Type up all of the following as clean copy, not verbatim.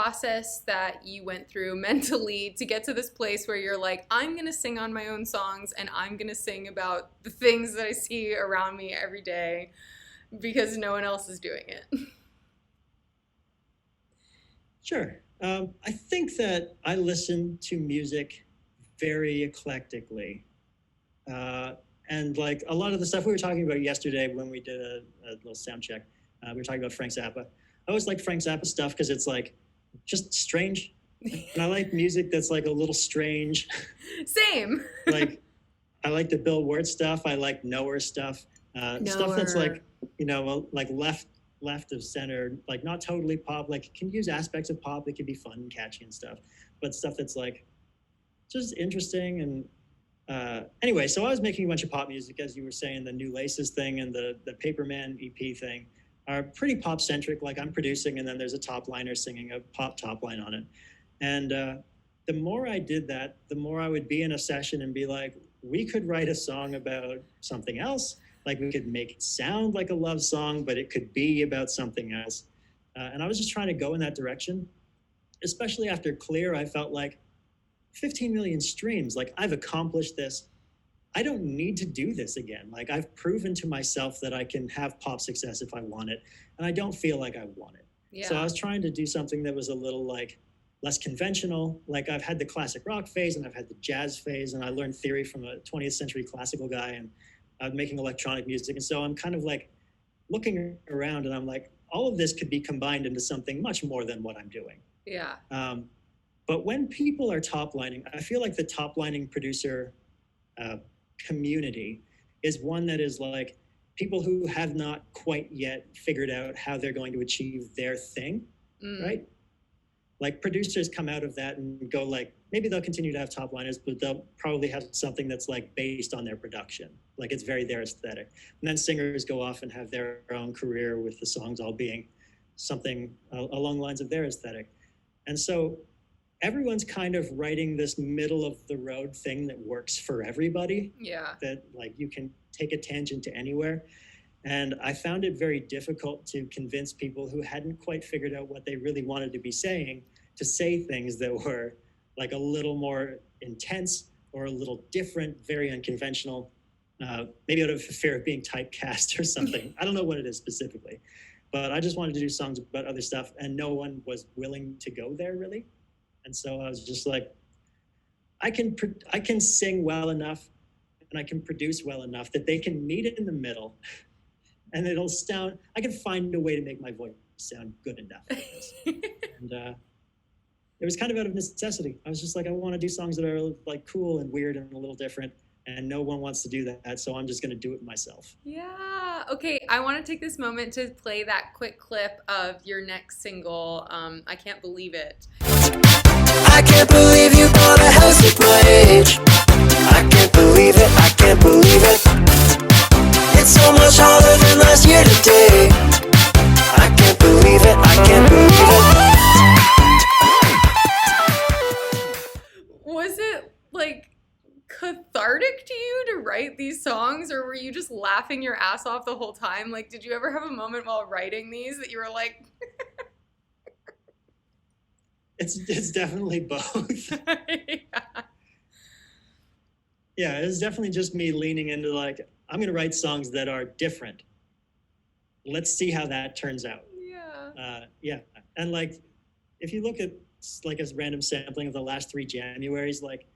process that you went through mentally to get to this place where you're like, I'm going to sing on my own songs and I'm going to sing about the things that I see around me every day because no one else is doing it? Sure. I think that I listen to music very eclectically. And like a lot of the stuff we were talking about yesterday when we did a little sound check, we were talking about Frank Zappa. I always like Frank Zappa stuff because it's like just strange. And I like music that's like a little strange. Same. Like I like the Bill Ward stuff. I like Nowhere stuff. Stuff that's like, you know, like left of center, like not totally pop, like it can use aspects of pop that can be fun and catchy and stuff, but stuff that's like just interesting. And anyway, so I was making a bunch of pop music, as you were saying. The New Laces thing and the Paperman EP thing are pretty pop centric. Like I'm producing and then there's a top liner singing a pop top line on it. And the more I did that, the more I would be in a session and be like, we could write a song about something else. Like we could make it sound like a love song, but it could be about something else. And I was just trying to go in that direction. Especially after Clear, I felt like 15 million streams, like I've accomplished this. I don't need to do this again. Like I've proven to myself that I can have pop success if I want it. And I don't feel like I want it. Yeah. So I was trying to do something that was a little like less conventional. Like I've had the classic rock phase and I've had the jazz phase, and I learned theory from a 20th century classical guy, and I'm making electronic music. And so I'm kind of like looking around and I'm like, all of this could be combined into something much more than what I'm doing. Yeah. But when people are top lining, I feel like the top lining producer community is one that is like people who have not quite yet figured out how they're going to achieve their thing, right? Like producers come out of that and go like, maybe they'll continue to have top liners, but they'll probably have something that's like based on their production. Like it's very their aesthetic. And then singers go off and have their own career with the songs all being something along the lines of their aesthetic. And so everyone's kind of writing this middle of the road thing that works for everybody. Yeah. That like you can take a tangent to anywhere. And I found it very difficult to convince people who hadn't quite figured out what they really wanted to be saying to say things that were like a little more intense or a little different, very unconventional, maybe out of fear of being typecast or something. I don't know what it is specifically, but I just wanted to do songs about other stuff, and no one was willing to go there really. And so I was just like, I can sing well enough and I can produce well enough that they can meet it in the middle, and it'll sound, I can find a way to make my voice sound good enough. And it was kind of out of necessity. I was just like, I want to do songs that are like cool and weird and a little different, and no one wants to do that, so I'm just going to do it myself. Yeah. Okay, I want to take this moment to play that quick clip of your next single, I Can't Believe It. I can't believe you bought a house at my age. I can't believe it, I can't believe it. It's so much harder than last year today. I can't believe it, I can't believe it. Was it like cathartic to you to write these songs, or were you just laughing your ass off the whole time? Like, did you ever have a moment while writing these that you were like... It's definitely both. Yeah, it's definitely just me leaning into like, I'm going to write songs that are different. Let's see how that turns out. Yeah. And like, if you look at like a random sampling of the last 3 Januaries, like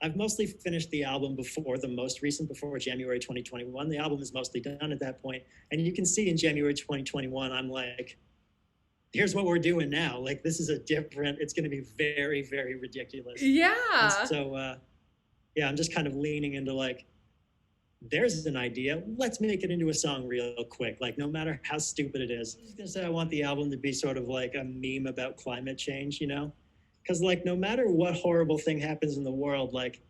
I've mostly finished the album before January 2021. The album is mostly done at that point. And you can see in January 2021, I'm like, here's what we're doing now. Like, this is it's going to be very, very ridiculous. Yeah. And so, I'm just kind of leaning into like, there's an idea. Let's make it into a song real quick. Like, no matter how stupid it is. I was going to say, I want the album to be sort of like a meme about climate change, you know? Because like, no matter what horrible thing happens in the world, like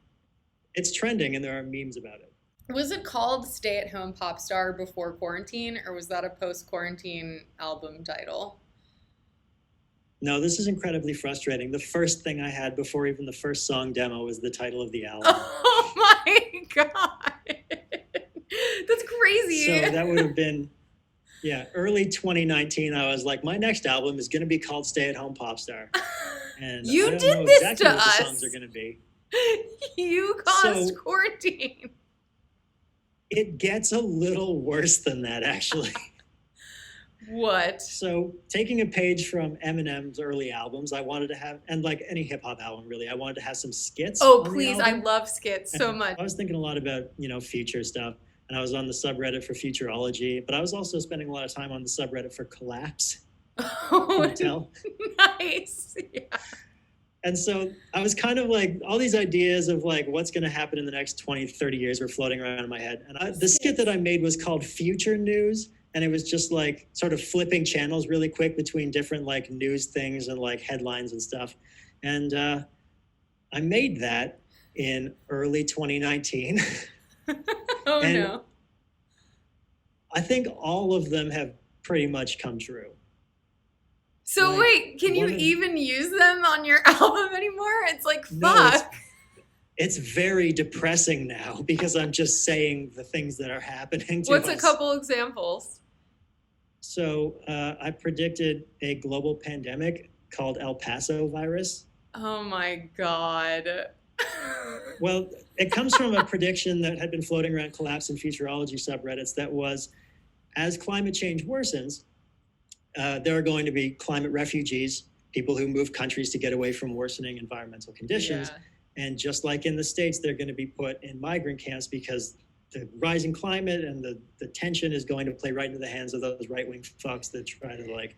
it's trending and there are memes about it. Was it called Stay-At-Home Popstar before quarantine, or was that a post-quarantine album title? No, this is incredibly frustrating. The first thing I had before even the first song demo was the title of the album. Oh my God. That's crazy. So that would have been Yeah, early 2019, I was like, my next album is going to be called Stay-At-Home Popstar. And You I don't did know this exactly to what the us. songs are going to be. You caused So- quarantine. It gets a little worse than that, actually. What? So, taking a page from Eminem's early albums, I wanted to have, and like any hip hop album, really, I wanted to have some skits. Oh, on the please. I album. love skits so And much. I was thinking a lot about, future stuff. And I was on the subreddit for futurology, but I was also spending a lot of time on the subreddit for collapse. Oh, Can you tell? nice. Yeah. And so I was kind of like, all these ideas of like what's going to happen in the next 20, 30 years were floating around in my head. And the skit that I made was called Future News. And it was just like sort of flipping channels really quick between different like news things and like headlines and stuff. And I made that in early 2019. Oh, And no. I think all of them have pretty much come true. So like, wait, can you one of- even use them on your album anymore? It's like, No, fuck. it's very depressing now because I'm just saying the things that are happening to What's us. a couple examples? So I predicted a global pandemic called El Paso virus. Oh my God. Well, it comes from a prediction that had been floating around collapse and futurology subreddits that was, as climate change worsens, there are going to be climate refugees, people who move countries to get away from worsening environmental conditions. Yeah. And just like in the States, they're going to be put in migrant camps because the rising climate and the tension is going to play right into the hands of those right-wing fucks that try to like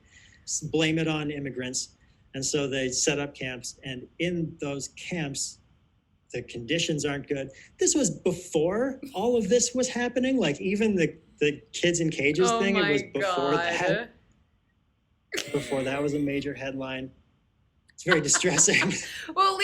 blame it on immigrants. And so they set up camps, and in those camps, the conditions aren't good. This was before all of this was happening. Like even the kids in cages Oh thing, it my was before that. God. Before that was a major headline. It's very distressing. Well,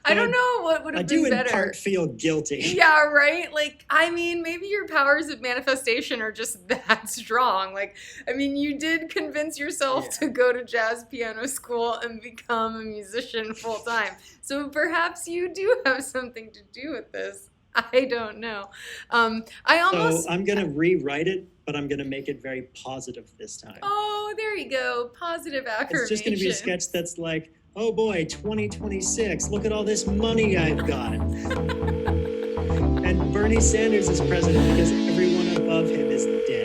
I don't know what would I have do been in better. part feel guilty. Yeah, right? Like, I mean, maybe your powers of manifestation are just that strong. Like, I mean, you did convince yourself Yeah. to go to jazz piano school and become a musician full time. So perhaps you do have something to do with this. I don't know. I almost. So I'm going to rewrite it, but I'm going to make it very positive this time. Oh, there you go. Positive affirmation. It's just going to be a sketch that's like, oh boy, 2026, look at all this money I've got. And Bernie Sanders is president because everyone above him is dead.